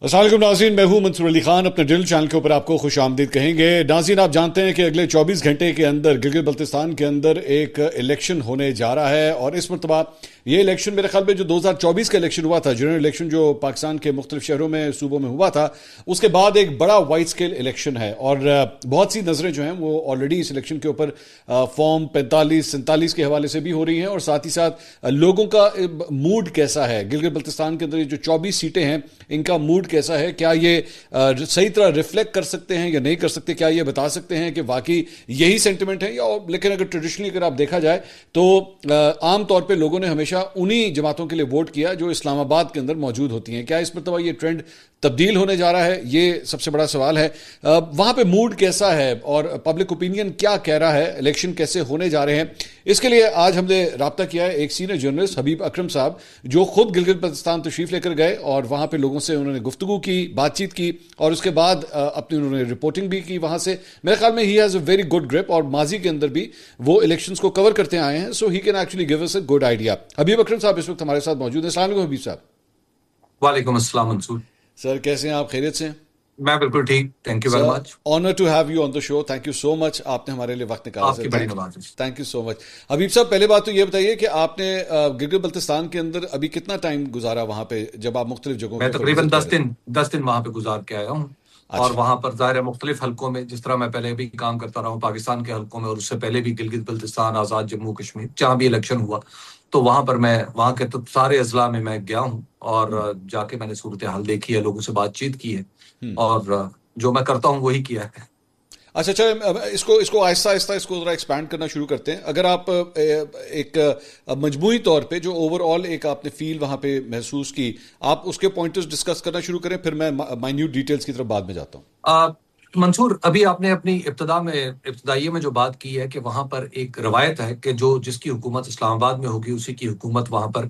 अस्सलाम वालेकुम नाज़रीन, मैं हूं मंसूर अली खान। अपने दिल चैनल के ऊपर आपको खुश आमदीद कहेंगे। नाज़रीन, आप जानते हैं कि अगले 24 घंटे के अंदर गिलगित बल्तिस्तान के अंदर एक इलेक्शन होने जा रहा है और इस मरतबा ये इलेक्शन मेरे ख्याल में जो 2024 का इलेक्शन हुआ था, जनरल इलेक्शन जो पाकिस्तान के मुख्तलिफ शहरों में सूबों में हुआ था, उसके बाद एक बड़ा वाइड स्केल इलेक्शन है और बहुत सी नज़रें जो हैं वो ऑलरेडी इस इलेक्शन के ऊपर फॉर्म 45-47 के हवाले से भी हो रही हैं और साथ ही साथ लोगों का मूड कैसा है, गिलगित बल्तिस्तान के अंदर ये जो 24 सीटें हैं इनका मूड कैसा है, क्या ये सही तरह रिफ्लेक्ट कर सकते हैं या नहीं कर सकते, क्या ये बता सकते हैं कि वाकई यही सेंटिमेंट है या। लेकिन अगर ट्रेडिशनली अगर आप देखा जाए तो आम तौर पे लोगों ने हमेशा उन्हीं जमातों के लिए वोट किया जो इस्लामाबाद के अंदर मौजूद होती हैं। क्या इस मरतबा ये ट्रेंड तब्दील होने जा रहा है, ये सबसे बड़ा सवाल है। वहां पे मूड कैसा है और पब्लिक ओपिनियन क्या कह रहा है, इलेक्शन कैसे होने जा रहे हैं। इसके लिए आज हमने राब्ता किया है एक सीनियर जर्नलिस्ट हबीब अकरम साहब, जो खुद गिलगित बल्तिस्तान तशरीफ लेकर गए और वहां पे लोगों से उन्होंने गुफ्तगू की, बातचीत की और उसके बाद अपनी उन्होंने रिपोर्टिंग भी की वहां से। मेरे ख्याल में he has a very good grip और माजी के अंदर भी वो इलेक्शंस को कवर करते आए हैं, so he can actually give us a good idea. Habib Akram साहब इस वक्त हमारे साथ मौजूद हैं। अस्सलाम वालेकुम हबीब साहब। वालेकुम अस्सलाम मंसूर। सर कैसे हैं आप, खैरियत से हैं? मैं बिल्कुल ठीक, thank you very sir, much. Honour to have you on the show. Thank you so much, आपने हमारे लिए वक्त निकाला सर। आपकी बड़ी नवाजिश। Thank you so much. Habib साहब, पहले बात तो ये बताइए कि आपने गिलगित बल्तिस्तान के अंदर अभी कितना टाइम गुजारा वहां पे, जब आप मुख्तलिफ जगहों के मैं ऊपर तकरीबन विजिट कर दस रहे थे? दिन 10 दिन वहां पे गुजार के आया हूँ। और अच्छा। वहां पर ज़ाहिर है मुख्तलिफ हलकों में, जिस तरह मैं पहले भी काम करता रहा हूँ पाकिस्तान के हलकों में, और उससे पहले भी गिलगित बल्तिस्तान, आज़ाद जम्मू कश्मीर, जहाँ भी इलेक्शन हुआ, तो वहां पर मैं वहां के तो सारे अजला में मैं गया हूँ और हम्म। जाके मैंने सूरत हाल देखी है, लोगों से बातचीत की है हम्म। और जो मैं करता हूँ वही किया है। अच्छा अच्छा, अब इसको इसको आहिस्ता आहिस्ता इसको जरा एक्सपैंड करना शुरू करते हैं। अगर आप एक मजमूई तौर पे जो ओवरऑल एक आपने फील वहां पे महसूस की, आप उसके पॉइंटर्स डिस्कस करना शुरू करें, फिर मैं माइन्यूट डिटेल्स की तरफ बाद में जाता हूँ। आ, मंसूर, अभी आपने अपनी इब्तदाइये में जो बात की है कि वहां पर एक रवायत है कि जो जिसकी हुकूमत इस्लामाबाद में होगी उसी की हुकूमत वहां पर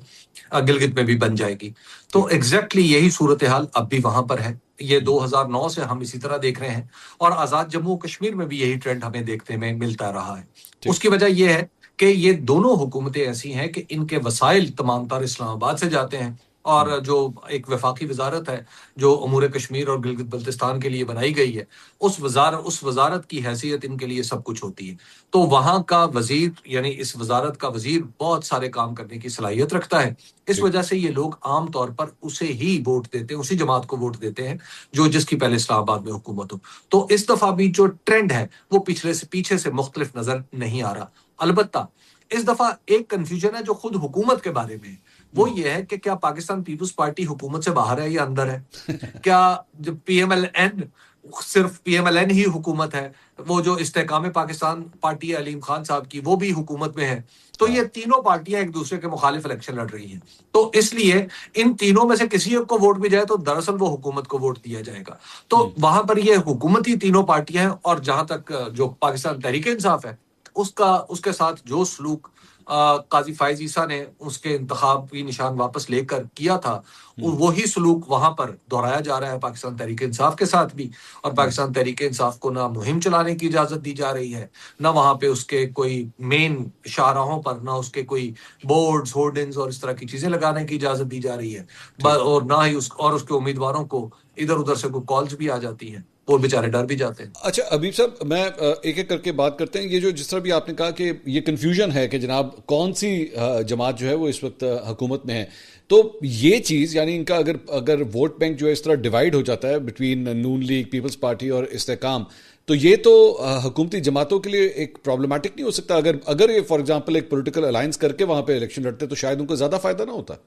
गिलगित में भी बन जाएगी। तो ठीक। एग्जैक्टली यही सूरत हाल अब भी वहां पर है। ये हम्म। 2009 से हम इसी तरह देख रहे हैं और आजाद जम्मू कश्मीर में भी यही ट्रेंड हमें देखने में मिलता रहा है। ठीक। उसकी वजह यह है कि ये दोनों हुकूमतें ऐसी हैं कि इनके वसाइल तमाम तर इस्लामाबाद से जाते हैं। और हम्म। जो एक वफाकी वजारत है जो अमूर कश्मीर और गिलगित बल्तिस्तान के लिए बनाई गई है, उस वजारत की हैसियत इनके लिए सब कुछ होती है। तो वहां का वजीर, यानी इस वजारत का वजीर, बहुत सारे काम करने की सलाहियत रखता है। इस ठीक। वजह से ये लोग आम तौर पर उसे ही वोट देते हैं, उसी जमात को वोट देते हैं जो जिसकी पहले इस्लामाबाद में हुकूमत हो। तो इस दफा भी जो ट्रेंड है वो पिछले से पीछे से मुख्तलिफ नजर नहीं आ रहा। अलबत्ता इस दफा एक कंफ्यूजन है जो खुद हुकूमत के बारे में है। वो हम्म। ये है कि क्या पाकिस्तान पीपुल्स पार्टी हुकूमत से बाहर है या अंदर है? क्या जब पीएमएलएन, सिर्फ पीएमएलएन ही हुकूमत है? वो जो इस्तेकाम पाकिस्तान पार्टी है अलीम खान साहब की, वो भी हुकूमत में है। तो ये हाँ। तीनों पार्टियां एक दूसरे के मुखालिफ इलेक्शन लड़ रही हैं। तो इसलिए इन तीनों में से किसी एक को वोट भी जाए तो दरअसल वो हुकूमत को वोट दिया जाएगा। तो हम्म। वहां पर ये हुकूमती तीनों पार्टियां हैं और जहां तक जो पाकिस्तान तहरीक इंसाफ है, उसका उसके साथ जो सलूक काजी फायज ईसा ने उसके इंतखाब की निशान वापस लेकर किया था, हम्म। वही सलूक वहां पर दोहराया जा रहा है पाकिस्तान तहरीक इंसाफ के साथ भी। और हम्म। पाकिस्तान तहरीक इंसाफ को ना मुहिम चलाने की इजाजत दी जा रही है, ना वहां पे उसके कोई मेन शाहराहों पर, ना उसके कोई बोर्ड्स, होर्डिंग्स और इस तरह की चीजें लगाने की इजाजत दी जा रही है। ठीक। और ना ही उसके उम्मीदवारों को इधर उधर से कोई कॉल्स भी आ जाती हैं, वो बेचारे डर भी जाते हैं। अच्छा अबीब साहब, मैं एक एक करके बात करते हैं। ये जो जिस तरह भी आपने कहा कि ये कन्फ्यूजन है कि जनाब कौन सी जमात जो है वो इस वक्त हुकूमत में है, तो ये चीज़ यानी इनका अगर अगर वोट बैंक जो है इस तरह डिवाइड हो जाता है बिटवीन नून लीग, पीपल्स पार्टी और इस्तेकाम, तो ये तो हुकूमती जमातों के लिए एक प्रॉब्लमेटिक नहीं हो सकता? अगर अगर ये फॉर एग्जांपल एक पॉलिटिकल अलायंस करके वहां पे इलेक्शन लड़ते तो शायद उनको ज़्यादा फायदा ना होता।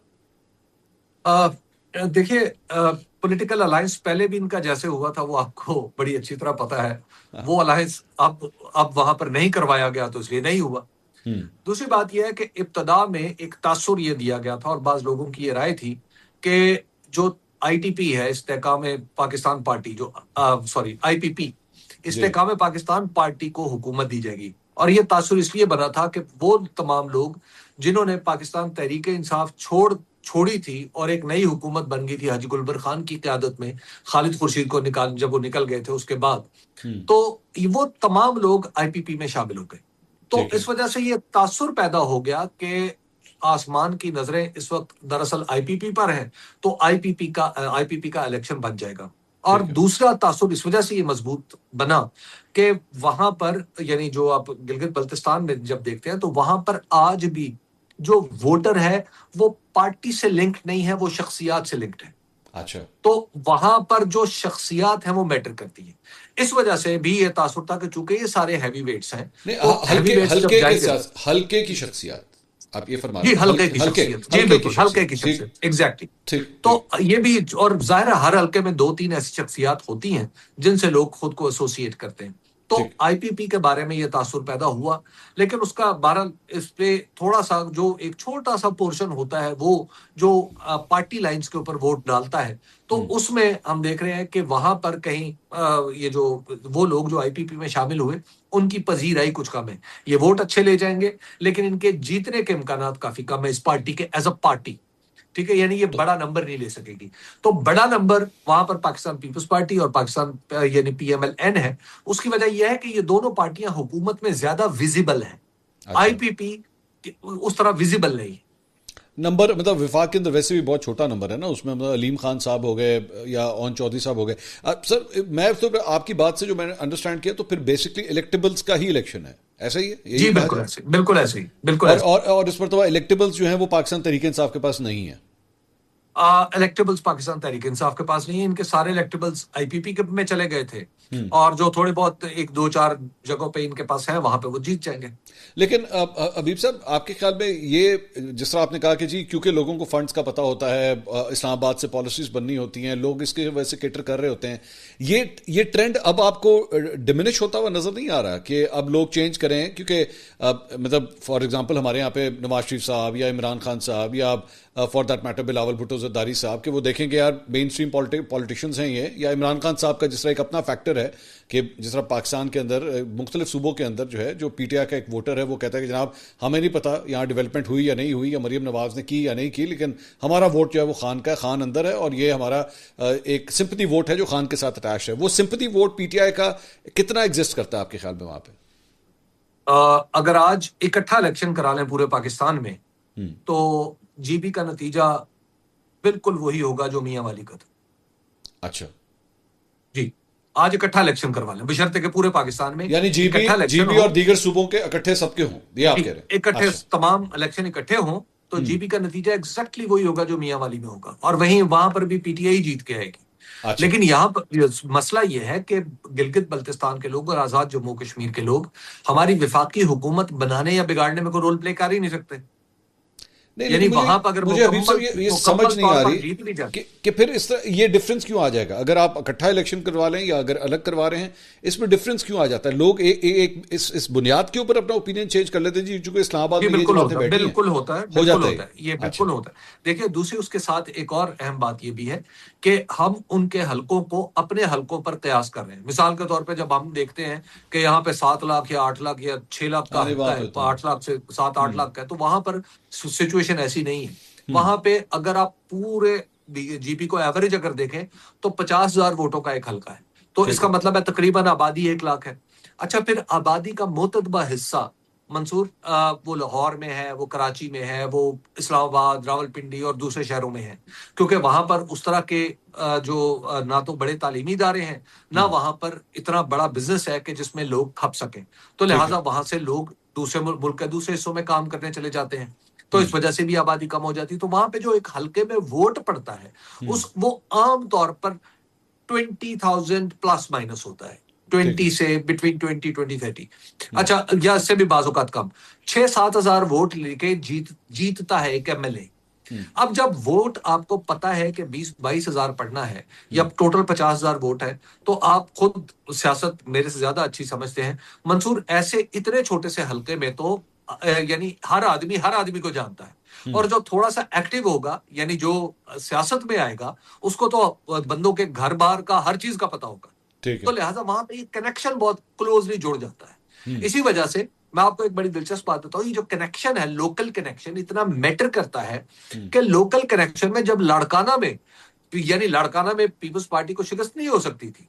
अ, देखिए, पॉलिटिकल अलायंस पहले भी इनका जैसे हुआ था वो आपको बड़ी अच्छी तरह पता है। हाँ। वो अलायंस अब वहां पर नहीं करवाया गया तो इसलिए नहीं हुआ। हम्म। दूसरी बात यह है कि इब्तदा में एक तासुर ये दिया गया था और बाज लोगों की ये राय थी कि जो आईटीपी है, इस्तेकाम पाकिस्तान पार्टी, जो सॉरी आईपीपी, जी। इस्तेकाम पाकिस्तान पार्टी को हुकूमत दी जाएगी। और ये तासुर इसलिए बना था कि वो तमाम लोग जिन्होंने पाकिस्तान तहरीक इंसाफ छोड़ी थी और एक नई हुकूमत बन गई थी हाजी गुलबर खान की क़यादत में, खालिद खुर्शीद को निकाल जब वो निकल गए थे उसके बाद, हम्म। तो वो तमाम लोग आईपीपी में शामिल हो गए। तो ठीक है। इस वजह से ये तासुर पैदा हो गया कि आसमान की नजरें इस वक्त दरअसल आईपीपी पर हैं, तो आईपीपी का इलेक्शन बन जाएगा। और ठीक है। दूसरा तासुर इस वजह से ये मजबूत बना कि वहां पर, यानी जो आप गिलगित बल्तिस्तान में जब देखते हैं, तो वहां पर आज भी जो वोटर है वो पार्टी से लिंक नहीं है, वो शख्सियात से लिंक्ड है। अच्छा। तो वहां पर जो शख्सियात हैं वो मैटर करती है। इस वजह से भी ये तासुर था कि चूंकि ये सारे हैवी वेट्स हैं, नहीं, तो हैवी हल्के वेट्स जब हल्के के जाएंगे। साथ हल्के की शख्सियत आप ये फरमा जी, रहे हैं, हल्के हल्के की हल्के शख्सियत, जी हल्के की बिल्कुल हल्के शख्सियत, की ठीक। शख्सियत, एग्जैक्टली। ठीक तो ठीक। ये भी, और जाहिर है हर हल्के में दो तीन ऐसी शख्सियात होती हैं जिनसे लोग खुद को एसोसिएट करते हैं। तो ठीक। आईपीपी के बारे में ये तासुर पैदा हुआ, लेकिन उसका बहरहाल इस पे थोड़ा सा जो एक छोटा सा पोर्शन होता है वो जो पार्टी लाइंस के ऊपर वोट डालता है, तो उसमें हम देख रहे हैं कि वहां पर कहीं ये जो वो लोग जो आईपीपी में शामिल हुए, उनकी पजीराई कुछ कम है। ये वोट अच्छे ले जाएंगे, लेकिन इनके जीतने के इम्कानात काफी कम है इस पार्टी के एज अ पार्टी। ठीक है, यानी ये तो बड़ा नंबर नहीं ले सकेगी। तो बड़ा नंबर वहां पर पाकिस्तान पीपल्स पार्टी और पाकिस्तान यानी पीएमएल-एन है। उसकी वजह यह है कि ये दोनों पार्टियां हुकूमत में ज्यादा विजिबल हैं। अच्छा। आईपीपी उस तरह विजिबल नहीं है। नंबर मतलब विफाक के अंदर वैसे भी बहुत छोटा नंबर है ना, उसमें मतलब अलीम खान साहब हो गए या ओन चौधरी साहब हो गए। सर मैं तो आपकी बात से जो मैंने अंडरस्टैंड किया, तो फिर बेसिकली इलेक्टेबल्स का ही इलेक्शन है, ऐसा ही है, यही जी कहा बिल्कुल जाए। ऐसे, बिल्कुल ऐसे ही, बिल्कुल और ऐसे। और इस पर तो इलेक्टेबल्स जो हैं वो पाकिस्तान तरीके इंसाफ के पास नहीं है। इलेक्टेबल्स पाकिस्तान तहरीक इंसाफ के पास नहीं है। इनके सारे इलेक्टेबल्स आईपीपी के में चले गए थे, हम्म। और जो थोड़े बहुत एक दो चार जगहों पे इनके पास है, वहां पे वो जीत जाएंगे। लेकिन अबीब साहब, आपके ख्याल में ये, जिस तरह आपने कहा कि जी क्योंकि लोगों को फंड्स का पता होता है, इस्लामाबाद से पॉलिसीज बननी होती हैं, लोग इसके वजह से केटर कर रहे होते हैं, ये ट्रेंड अब आपको डिमिनिश होता हुआ नजर नहीं आ रहा कि अब लोग चेंज करें? क्योंकि मतलब फॉर एग्जांपल हमारे यहाँ पे नवाज शरीफ साहब या इमरान खान साहब या for that matter Bilawal Bhutto Zardari साहब, कि वो देखेंगे यार मेन स्ट्रीम पॉलिटिशियंस हैं ये, या इमरान खान साहब का जिस तरह एक अपना फैक्टर है कि जिस तरह पाकिस्तान के अंदर मुख्तलिफ सूबों के अंदर जो है, जो पीटीआई का एक वोटर है वो कहता है कि जनाब हमें नहीं पता यहाँ डेवलपमेंट हुई या नहीं हुई, या मरीम नवाज ने की या नहीं की, लेकिन हमारा वोट जो है वो खान का है, खान अंदर है, और ये हमारा एक सिंपथी वोट है जो खान के साथ अटैच है। वो सिंपथी वोट पीटीआई का कितना एग्जिस्ट करता है आपके ख्याल में वहां पे? अगर आज इकट्ठा इलेक्शन करा लें पूरे पाकिस्तान में, तो जीबी का नतीजा बिल्कुल वही होगा जो मियां वाली का था। अच्छा। जी, आज इकट्ठा इलेक्शन करवा लें, बशर्ते के पूरे पाकिस्तान में यानी जीबी इकट्ठा इलेक्शन जीबी हो। और दीगर सूबों के इकट्ठे सबके हों, ये आप कह रहे हैं? इकट्ठे अच्छा। तमाम इलेक्शन इकट्ठे हों, तो जीबी का नतीजा एग्जैक्टली वही होगा जो मियां वाली में होगा, और वहीं वहां पर भी पीटीआई जीत के आएगी। अच्छा। लेकिन यहाँ पर मसला यह है कि गिलगित बल्तिस्तान के लोग और आजाद जम्मू कश्मीर के लोग हमारी विफाकी हुकूमत बनाने या बिगाड़ने में कोई रोल प्ले कर ही नहीं सकते। नहीं, यानी लेकिन मुझे वहां पर अगर मुझे हबीब साहब ये समझ मुकम्मल नहीं तौर आ पर रही जीत भी जाए, कि फिर इस तरह ये डिफरेंस क्यों आ जाएगा अगर आप इकट्ठा इलेक्शन करवा लें या अगर अलग करवा रहे हैं, इसमें डिफरेंस क्यों आ जाता है? लोग एक इस बुनियाद के ऊपर अपना ओपिनियन चेंज कर लेते हैं जी, चूंकि इस्लामाबाद ये में ये बिल्कुल जमातें होता है, बैठी हैं, बिल्कुल होता है, हो बिल्कुल जाता होता है, ये है। अच्छा। बिल्कुल होता है। देखिए, दूसरी उसके साथ एक और अहम बात ये भी है कि हम उनके हलकों को अपने हलकों पर कयास कर रहे हैं। मिसाल के तौर पे जब हम देखते हैं कि यहाँ पे 7 लाख या 8 लाख या 6 लाख का हाँ नहीं, हल्का वहां है, पे तो तो 8 लाख से 7-8 लाख का है, तो वहां पर सिचुएशन ऐसी नहीं है। हम्म। वहां पे अगर आप पूरे जीपी को एवरेज अगर देखें, तो 50,000 वोटों का एक हल्का है, तो ठीक इसका है। मतलब है तकरीबन आबादी 1 लाख है। अच्छा, फिर आबादी का मोतदबा हिस्सा मंसूर, वो लाहौर में है, वो कराची में है, वो इस्लामाबाद, रावलपिंडी और दूसरे शहरों में है, क्योंकि वहां पर उस तरह के जो ना तो बड़े तालीमी इदारे हैं, ना वहां पर इतना बड़ा बिजनेस है कि जिसमें लोग खप सकें। तो ठीक है। लिहाजा वहां से लोग दूसरे मुल्क के दूसरे हिस्सों में काम करने चले जाते हैं, तो इस वजह से भी आबादी कम हो जाती है। तो वहां पे जो एक हल्के में वोट पड़ता है, उस वो आम तौर पर 20,000 प्लस माइनस होता है, ठीक 20 है। से बिटवीन 20-30। अच्छा, या इससे भी बाज़ औक़ात कम, 6-7 हजार वोट लेके जीतता है एक एमएलए। अब जब वोट आपको पता है कि 20-22 हजार पढ़ना है, या टोटल 50,000 वोट है, तो आप खुद सियासत मेरे से ज्यादा अच्छी समझते हैं मंसूर। ऐसे इतने छोटे से हल्के में तो यानी हर आदमी को जानता है, और जो थोड़ा सा एक्टिव होगा, यानी जो सियासत में आएगा, उसको तो बंदों के घर बार का हर चीज का पता होगा। ठीक तो है। लिहाजा वहां पे ये कनेक्शन बहुत क्लोजली जुड़ जाता है। इसी वजह से मैं आपको एक बड़ी दिलचस्प बात बताऊं, ये जो कनेक्शन है, लोकल कनेक्शन इतना मैटर करता है कि लोकल कनेक्शन में जब लाड़काना में, यानी लाड़काना में पीपल्स पार्टी को शिकस्त नहीं हो सकती थी,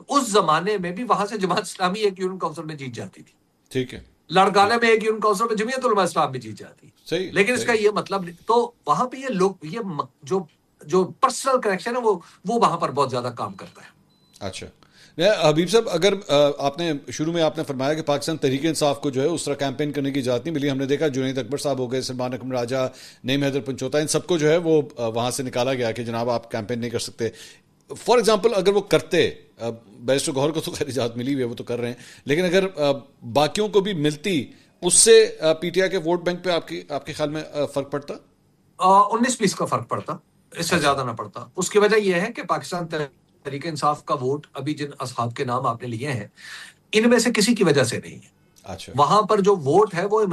उस जमाने में भी वहां से जमात इस्लामी एक यूनियन काउंसिल में जीत जाती थी। ठीक है। लड़काने में एक यूनियन काउंसिल में जमीयत उलमा इस्लाम भी जीत जाती है। सही लेकिन इसका सही। ये मतलब नहीं, तो वहां पे ये लोग जो जो पर्सनल कनेक्शन है वो वहां पर बहुत ज्यादा काम करता है। अच्छा, हबीब साहब, अगर आपने शुरू में आपने फरमाया कि पाकिस्तान तहरीक इंसाफ को जो है उस तरह कैंपेन करने की इजाज़त नहीं मिली। हमने देखा जुनैद अकबर साहब हो गए, सलमान अकरम राजा, नईम हैदर पंचोता, इन सबको जो है वो वहाँ से निकाला गया कि जनाब आप कैंपेन नहीं कर सकते। फॉर एग्जाम्पल अगर वो करते, बैरिस्टर गौहर को तो खैर इजाज़त मिली हुई है, वो तो कर रहे हैं, लेकिन अगर बाकियों को भी मिलती, उससे पीटीआई के वोट बैंक पे आपके ख्याल में फ़र्क पड़ता? 19-20 का फर्क पड़ता, इससे अच्छा। ज्यादा ना पड़ता। उसकी वजह यह है कि पाकिस्तान तहरीक इंसाफ का वोट अभी जिन असहाब के नाम आपने लिए हैं, इनमें से किसी की वजह से नहीं है। अच्छा। वहां पर जो वोट है वो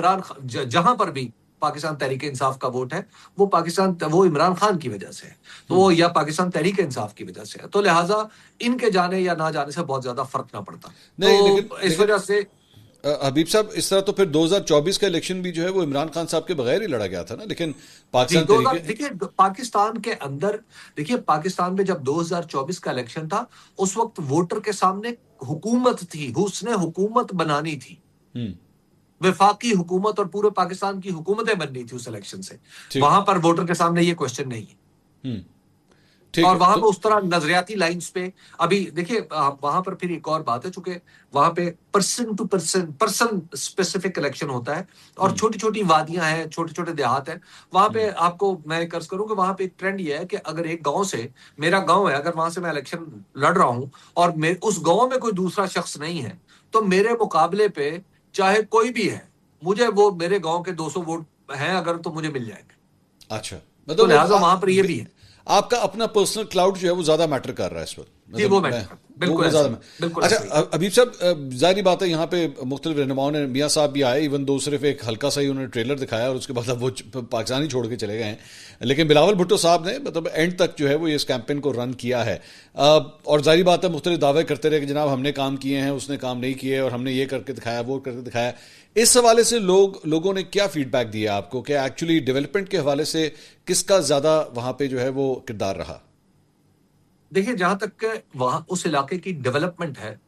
जहां पर भी पाकिस्तान तहरीक इंसाफ का वोट है, वो इमरान खान की वजह से है, तो वो या पाकिस्तान तहरीक इंसाफ की वजह से है। तो लिहाजा इनके जाने या ना जाने से बहुत ज्यादा फर्क ना पड़ता। नहीं, लेकिन तो इस लेकिन वजह से हबीब साहब, इस तरह तो फिर 2024 का इलेक्शन भी जो है वो इमरान खान साहब के बगैर ही लड़ा गया था ना, लेकिन जी पाकिस्तान 2000 तरीके। देखिए पाकिस्तान के अंदर, देखिए पाकिस्तान में जब 2024 का इलेक्शन था, उस वक्त वोटर के सामने हुकूमत थी, उसने हुकूमत बनानी थी, हम्म। विफाकी हुकूमत और पूरे पाकिस्तान की हुकूमतें बननी थी उस इलेक्शन से। ठीक वहां है। पर वोटर के सामने ये क्वेश्चन नहीं है। हम्म। ठीक और है वहां तो। पे उस तरह नजरियाती लाइंस पे अभी देखिए वहां पर फिर एक और बात है, चूंकि वहां पे person to person person specific election होता है और हम्म। छोटी छोटी वादियां हैं, छोटे छोटे देहात हैं। वहां पे आपको मैं कर्ज करूं कि वहां पे एक ट्रेंड ये है कि अगर एक गांव से, मेरा गांव है, अगर वहां से मैं इलेक्शन लड़ रहा हूं और उस गांव में कोई दूसरा शख्स नहीं है, तो मेरे मुकाबले पे चाहे कोई भी है, मुझे वो मेरे गांव के 200 वोट हैं अगर, तो मुझे मिल जाएंगे। अच्छा, तो मतलब वो लिहाजा वहां पर ये भी है। आपका अपना पर्सनल क्लाउड जो है वो ज्यादा मैटर कर रहा है इस वक्त, जी मतलब वो मैं मैटर बिल्कुल वो ऐसा ज्यादा ही, बिल्कुल अच्छा, ऐसा ही। अबीब साहब, जाहिर बात है यहाँ पे मुख्तलिफ रहनुमाओं ने, मियाँ साहब भी आए, इवन दो सिर्फ एक हल्का सा ही उन्होंने ट्रेलर दिखाया और उसके बाद अब वो पाकिस्तान ही छोड़ के चले गए हैं, लेकिन बिलावल भुट्टो साहब ने मतलब एंड तक जो है वो इस कैंपेन को रन किया है। और जाहिर बात है मुख्तलिफ दावे करते रहे कि जनाब हमने काम किए हैं, उसने काम नहीं किए, और हमने ये करके दिखाया, वो करके दिखाया। इस हवाले से लोगों ने क्या फीडबैक दिया आपको कि एक्चुअली डेवलपमेंट के हवाले से किसका ज्यादा वहां पे जो है वो किरदार रहा? देखिए जहां तक के वहां उस इलाके की डेवलपमेंट है,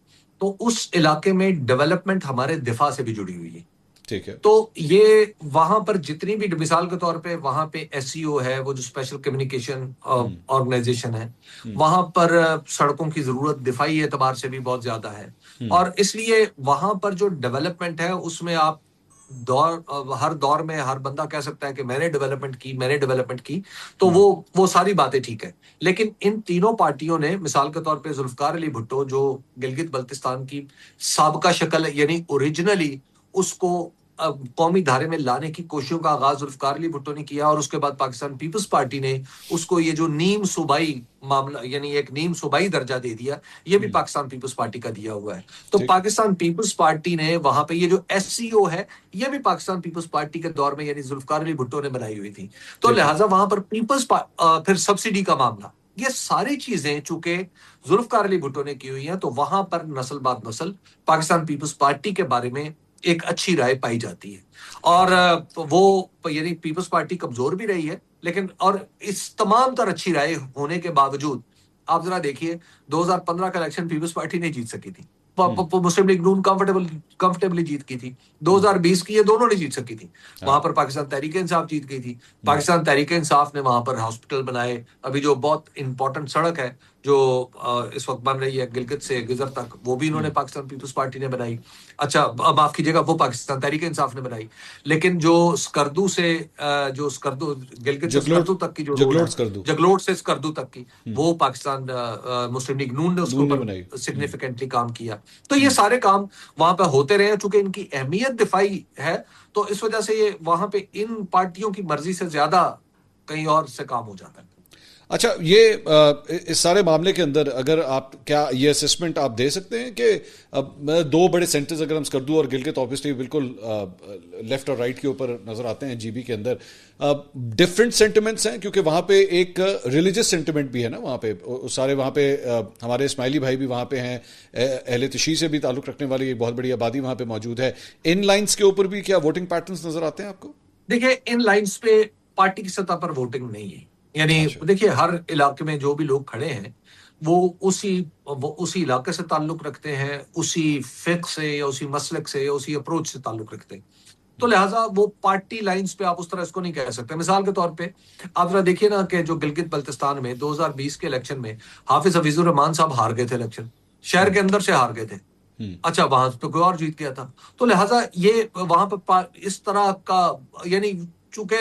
तो उस इलाके में डेवलपमेंट हमारे दिफा से भी जुड़ी हुई है। ठीक है। तो ये वहां पर जितनी भी, मिसाल के तौर पे वहां पे एसईओ है, वो जो स्पेशल कम्युनिकेशन ऑर्गेनाइजेशन है, वहां पर सड़कों की जरूरत दिफाई एतबार से भी बहुत ज्यादा है। और इसलिए वहां पर जो डेवलपमेंट है उसमें आप हर दौर में हर बंदा कह सकता है कि मैंने डेवलपमेंट की, मैंने डेवलपमेंट की। तो वो सारी बातें ठीक है, लेकिन इन तीनों पार्टियों ने, मिसाल के तौर पे जुल्फकार अली भुट्टो जो गिलगित बल्तिस्तान की साबका शक्ल यानी ओरिजिनली उसको कौमी धारे में लाने की कोशिशों का आगाज जुल्फकार अली भुट्टो ने किया, और उसके बाद पाकिस्तान पीपल्स पार्टी ने उसको ये जो नीम सूबाई मामला यानी एक नीम सूबाई दर्जा दे दिया, ये भी पाकिस्तान पीपल्स पार्टी का दिया हुआ है। तो ठीक। पाकिस्तान पीपल्स पार्टी ने वहां पे ये जो एससीओ है, ये भी पाकिस्तान पीपल्स पार्टी के दौर में यानी जुल्फकार अली भुट्टो ने बनाई हुई थी। तो ठीक है। लिहाजा वहां पर फिर सब्सिडी का मामला, ये सारी चीजें चूंकि जुल्फकार अली भुट्टो ने की हुई हैं, तो वहां पर नस्ल बाद नस्ल पाकिस्तान पीपल्स पार्टी के बारे में एक अच्छी राय पाई जाती है। और वो यानी पीपल्स पार्टी कमजोर भी रही है, लेकिन और इस तमाम तर अच्छी राय होने के बावजूद आप जरा देखिए 2015 का इलेक्शन पीपल्स पार्टी नहीं जीत सकी थी, मुस्लिम लीग नून कंफर्टेबली जीत की थी। 2020 की ये दोनों ने जीत सकी थी, वहां हाँ। पर पाकिस्तान तहरीक इंसाफ जीत गई थी। पाकिस्तान तहरीक इंसाफ ने वहां पर हॉस्पिटल बनाए, अभी जो बहुत इंपॉर्टेंट सड़क है जो इस वक्त बन रही है गिलगित से गिजर तक, वो भी इन्होंने पाकिस्तान पीपल्स पार्टी ने बनाई। अच्छा माफ कीजिएगा, वो पाकिस्तान तहरीक इंसाफ ने बनाई। लेकिन जो स्कर्दू से जो स्कर्दू गिलगित से जगलोट स्कर्दू तक की जो रोड है, जगलोट्स कर दूं। जगलोट से स्कर्दू तक की, वो पाकिस्तान मुस्लिम लीग नून ने उसके नून ने ऊपर बनाई। सिग्निफिकेंटली काम किया। तो ये सारे काम वहां पे होते रहे, चूंकि इनकी अहमियत दिफाई है, तो इस वजह से ये वहां पे इन पार्टियों की मर्जी से ज्यादा कहीं और से काम हो जाता है। अच्छा, ये इस सारे मामले के अंदर अगर आप क्या ये असेसमेंट आप दे सकते हैं कि दो बड़े सेंटर्स अगर हम स्कर्दू और गिलगित ऑब्वियसली बिल्कुल लेफ्ट और राइट के ऊपर नजर आते हैं जीबी के अंदर, डिफरेंट सेंटिमेंट्स हैं, क्योंकि वहाँ पे एक रिलीजियस सेंटिमेंट भी है ना वहाँ पे, सारे वहाँ पे हमारे इस्माइली भाई भी वहाँ पे हैं, अहले तशी से भी ताल्लुक़ रखने वाली एक बहुत बड़ी आबादी वहाँ पे मौजूद है। इन लाइन्स के ऊपर भी क्या वोटिंग पैटर्न्स नजर आते हैं आपको? देखिए इन लाइंस पे पार्टी की सतह पर वोटिंग नहीं है, यानी अच्छा। देखिए हर इलाके में जो भी लोग खड़े हैं वो उसी इलाके से ताल्लुक रखते हैं, उसी फिक्र से या उसी मसलक से या उसी अप्रोच से ताल्लुक रखते हैं। तो लिहाजा वो पार्टी लाइंस पे आप उस तरह इसको नहीं कह सकते। मिसाल के तौर पे आप जरा देखिए ना कि जो गिलगित बल्तिस्तान में 2020 के इलेक्शन में हाफिज हफीजुर रहमान साहब हार गए थे इलेक्शन, शहर के अंदर से हार गए थे। अच्छा, वहां पे कोई और जीत गया था। तो लिहाजा ये वहां पे इस तरह का, यानी चूंकि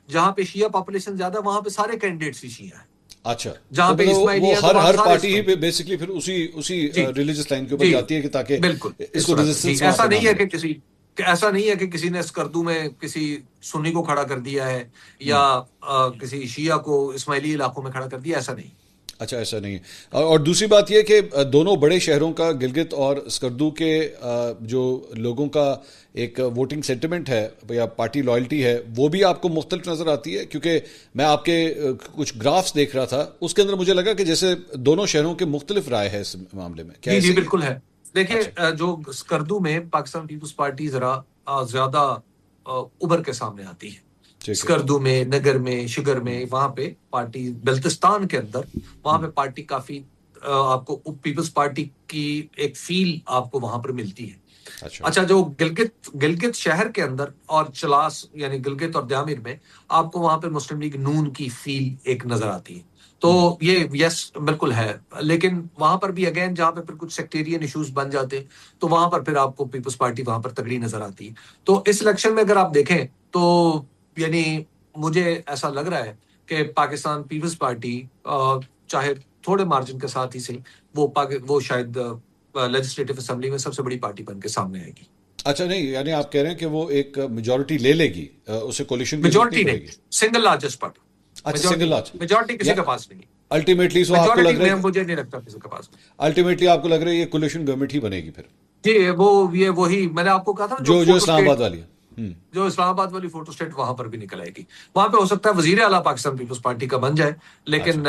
जहां पे शिया पॉपुलेशन ज्यादा है वहां पे सारे कैंडिडेट्स ही शिया है। अच्छा, जहां तो पे मतलब वो इस्माइली है तो हर वहां हर सारे पार्टी ही इस्माइली। बेसिकली फिर उसी उसी जी रिलीजियस लाइन के ऊपर जी, जाती है कि ताकि बिल्कुल इस इसको तरह से। जी, रेजिस्टेंस वहां ऐसा पे ना नहीं है मिले। कि ऐसा नहीं है कि किसी ने स्कर्दू में किसी सुन्नी को खड़ा कर दिया है या किसी शिया को इस्माइली इलाकों में खड़ा कर दिया, ऐसा नहीं। अच्छा, ऐसा नहीं है। और दूसरी बात यह कि दोनों बड़े शहरों का, गिलगित और स्कर्दू के जो लोगों का एक वोटिंग सेंटिमेंट है या पार्टी लॉयल्टी है, वो भी आपको मुख्तलिफ नजर आती है। क्योंकि मैं आपके कुछ ग्राफ्स देख रहा था, उसके अंदर मुझे लगा कि जैसे दोनों शहरों के मुख्तलिफ राय है इस मामले में। क्या जी जी, ऐसे ही है? बिल्कुल है। देखिए, अच्छा, जो स्कर्दू में पाकिस्तान पीपल्स पार्टी जरा ज्यादा उभर के सामने आती है। ठीक है। स्कर्दू में, नगर में, शिगर में, वहां पे पार्टी, बल्तिस्तान के अंदर वहां पे पार्टी काफी आपको पीपल्स पार्टी की एक फील आपको वहां पर मिलती है। अच्छा। अच्छा, जो गिलगित गिलगित शहर के अंदर और चलास यानी गिलगित और द्यामिर में आपको वहां पे मुस्लिम लीग नून की फील एक नजर आती है। तो ये यस बिल्कुल है। लेकिन वहां पर भी अगेन जहां पे फिर कुछ सेक्टेरियन इश्यूज बन जाते हैं तो वहां पर फिर आपको पीपल्स पार्टी वहां पर तगड़ी नजर आती है। तो इस इलेक्शन में अगर आप देखें तो यानी मुझे ऐसा लग रहा है कि पाकिस्तान पीपल्स पार्टी चाहे थोड़े मार्जिन के साथ ही सही, वो शायद लेजिस्लेटिव असेंबली में सबसे बड़ी पार्टी बन के सामने आएगी। अच्छा, नहीं, यानी आप कह रहे हैं कि वो एक मेजॉरिटी ले लेगी, उसे कोलिशन की जरूरत नहीं मेजोरिटी नहीं, पड़ेगी। Single largest party. अच्छा, मेजोरिटी सिंगल नहीं, लार्ज। मेजोरिटी किसी या के पास नहीं। अल्टीमेटली सो आपको मेजोरिटी लग रहा में है मुझे नहीं लगता किसी के पास। अल्टीमेटली आपको लग रहा है ये कोलिशन गवर्नमेंट ही बनेगी फिर, जी, ये वही मैंने आपको कहा था ना, जो जो जो फोटो इस्लामाबाद स्टेट, वाली है। जो इस्लामाबाद वाली फोटो स्टेट वहां पर भी निकल आएगी। वहां पे हो सकता है वजीर आला पाकिस्तान पीपल्स पार्टी का बन जाए, अच्छा। लेकिन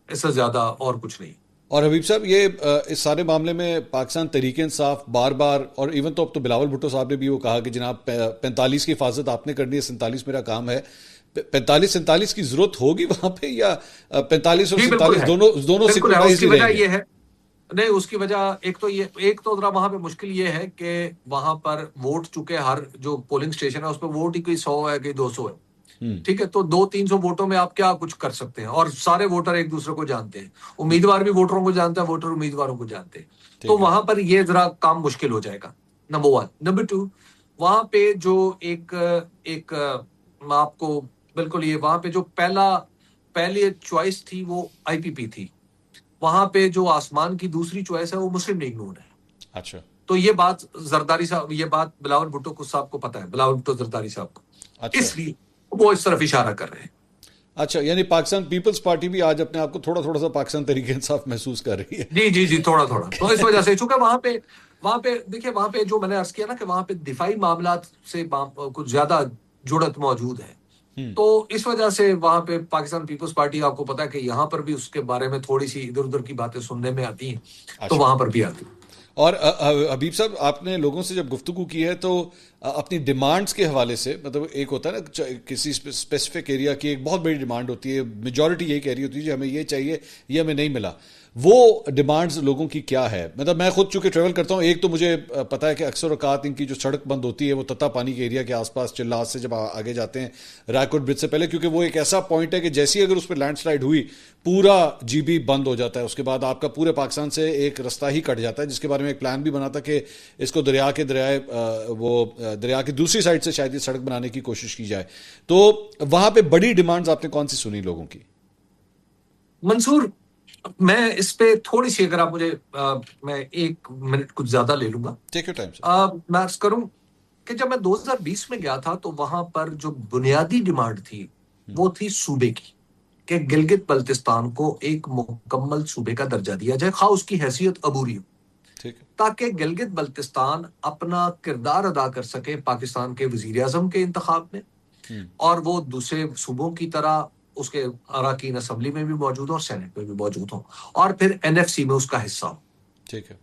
इससे ज्यादा और कुछ नहीं। और हबीब साहब, ये इस सारे मामले में पाकिस्तान तहरीक इंसाफ बार बार, और इवन तो अब तो बिलावल भुट्टो साहब ने भी वो कहा कि जनाब 45 की हिफाजत आपने करनी है, 47 मेरा काम है। 45 47 की जरूरत होगी वहां पे, या 45 और जी बिल्कुल 47 है, दोनों बिल्कुल है। सिंक्रोनाइज उसकी ही वजह रहेंगे? ये है, नहीं उसकी वजह एक तो जरा वहां पे मुश्किल ये है कि वहां पर वोट, चूंकि हर जो पोलिंग स्टेशन है उस पर वोट ही कोई 100 है, कोई 200 है। ठीक है, तो 200-300 वोटों में आप क्या कुछ कर सकते हैं, और सारे वोटर एक दूसरे को जानते हैं, उम्मीदवार भी वोटरों को जानता है, वोटर उम्मीदवारों को जानते हैं। तो ठीक है। वहां पर ये जरा काम मुश्किल हो जाएगा, नंबर वन। नंबर टू, वहां पे जो एक एक आपको बिल्कुल, ये वहां पे जो पहली चॉइस थी वो आईपीपी थी। वहां पे जो आसमान की दूसरी चॉइस है वो मुस्लिम लीग नून है। अच्छा। तो ये बात जरदारी साहब, ये बात बिलावल भुट्टो को साहब को पता है, बिलावल भुट्टो जरदारी साहब को, अच्छा। इसलिए वो इस तरफ इशारा कर रहे हैं। अच्छा, यानी पाकिस्तान पीपल्स पार्टी भी आज अपने आप को थोड़ा थोड़ा सा पाकिस्तान तहरीक इंसाफ महसूस कर रही है। जी जी जी, थोड़ा थोड़ा तो इस वजह से, चूंकि वहां पे देखिए, वहां पे जो मैंने अर्ज किया ना कि वहां पे दिफाई मामलात से कुछ ज्यादा जुड़त मौजूद है। तो इस वजह से वहां पे पाकिस्तान पीपल्स पार्टी, आपको पता है कि यहां पर भी उसके बारे में थोड़ी सी इधर उधर की बातें सुनने में आती हैं, तो अच्छा। वहां पर भी आती हैं। और हबीब साहब, आपने लोगों से जब गुफ्तगू की है तो अपनी डिमांड्स के हवाले से, मतलब एक होता है ना किसी स्पेसिफिक एरिया की एक बहुत बड़ी डिमांड होती है, मेजॉरिटी यही कह रही होती है कि हमें ये चाहिए, ये हमें नहीं मिला, वो डिमांड्स लोगों की क्या है? मतलब मैं खुद चूंकि ट्रेवल करता हूँ, एक तो मुझे पता है कि अक्सर औकात इनकी जो सड़क बंद होती है वो तत्ता पानी के एरिया के आसपास, चिल्लास से जब आगे जाते हैं रायकोट ब्रिज से पहले, क्योंकि वो एक ऐसा पॉइंट है कि जैसी अगर उस पर लैंडस्लाइड हुई पूरा जीबी बंद हो जाता है, उसके बाद आपका पूरे पाकिस्तान से एक रास्ता ही कट जाता है, जिसके बारे में एक प्लान भी बना था कि इसको दरिया की दूसरी साइड से शायद ये सड़क बनाने की कोशिश की जाए। तो वहां पे बड़ी डिमांड्स आपने कौन सी सुनी लोगों की? मंसूर, मैं इस पे थोड़ी सी, अगर आप मुझे मैं 1 मिनट कुछ ज्यादा ले लूंगा। Take your time sir. मैं अर्ज करूं कि जब मैं 2020 में गया था तो वहां पर जो बुनियादी डिमांड थी वो थी सूबे की, कि गिलगित बल्तिस्तान को एक मुकम्मल सूबे का दर्जा दिया जाए, खा उसकी हैसियत अबूरी हो, ठीक है। ताकि गिलगित बल्तिस्तान अपना किरदार अदा कर सके पाकिस्तान के वजीर आजम के इंतखाब में, और वो दूसरे सूबों की तरह उसके अराकीन असम्बली में भी मौजूद हो और सेनेट में भी मौजूद हो, और फिर एनएफसी में उसका हिस्सा हो। ठीक है।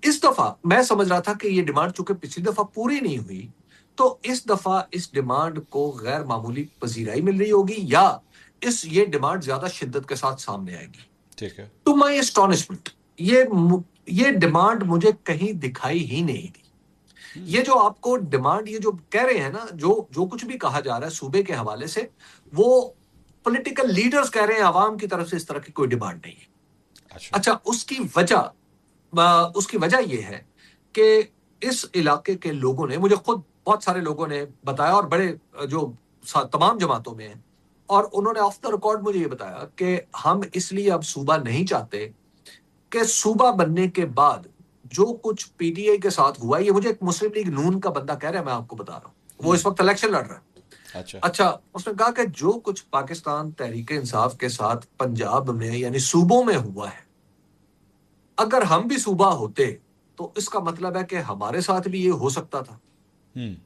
इस दफा मैं समझ रहा था कि ये डिमांड चूंकि पिछली दफा पूरी नहीं हुई, तो इस दफा इस डिमांड को गैर मामूली पजीराई मिल रही होगी, या ये डिमांड ज्यादा शिद्दत के साथ सामने आएगी। ठीक है। टू माई एस्टॉनिशमेंट ये डिमांड मुझे कहीं दिखाई ही नहीं दी। ये जो आपको डिमांड, ये जो कह रहे हैं ना, जो जो कुछ भी कहा जा रहा है सूबे के हवाले से, वो पॉलिटिकल लीडर्स कह रहे हैं, आवाम की तरफ से इस तरह की कोई डिमांड नहीं है। अच्छा। अच्छा, उसकी वजह यह है कि इस इलाके के लोगों ने, मुझे खुद बहुत सारे लोगों ने बताया, और बड़े जो तमाम जमातों में हैं, और उन्होंने ऑफ द रिकॉर्ड मुझे ये बताया कि हम इसलिए अब सूबा नहीं चाहते कि सूबा बनने के बाद जो कुछ पीटीआई के साथ हुआ, ये मुझे एक मुस्लिम लीग नून का बंदा कह रहा है, मैं आपको बता रहा हूं, वो इस वक्त इलेक्शन लड़ रहा है। अच्छा। अच्छा, उसने कहा कि जो कुछ पाकिस्तान तहरीक इंसाफ के साथ पंजाब में यानी सूबों में हुआ है, अगर हम भी सूबा होते तो इसका मतलब है कि हमारे साथ भी ये हो सकता था। हम्म।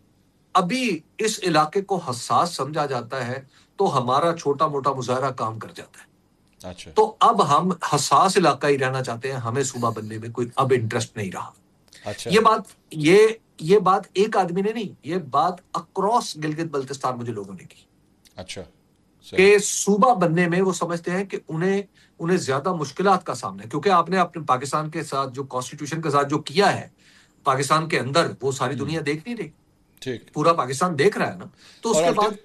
अभी इस इलाके को हसास समझा जाता है, तो हमारा छोटा मोटा मुजाहरा काम कर जाता है। अच्छा। तो अब हम हसास इलाका ही रहना चाहते हैं, हमें सूबा बनने में कोई अब इंटरेस्ट नहीं रहा। अच्छा। ये बात ये बात एक आदमी ने नहीं, ये बात अक्रॉस गिलगित बल्तिस्तान मुझे लोगों ने की अच्छा। सही। कि सूबा बनने में वो समझते हैं कि उन्हें उन्हें ज्यादा मुश्किलात का सामना है, क्योंकि आपने अपने पाकिस्तान के साथ जो कॉन्स्टिट्यूशन के साथ जो किया है पाकिस्तान के अंदर, वो सारी दुनिया देख नहीं रही, ठीक। पूरा पाकिस्तान देख रहा है ना। तो और उसके बाद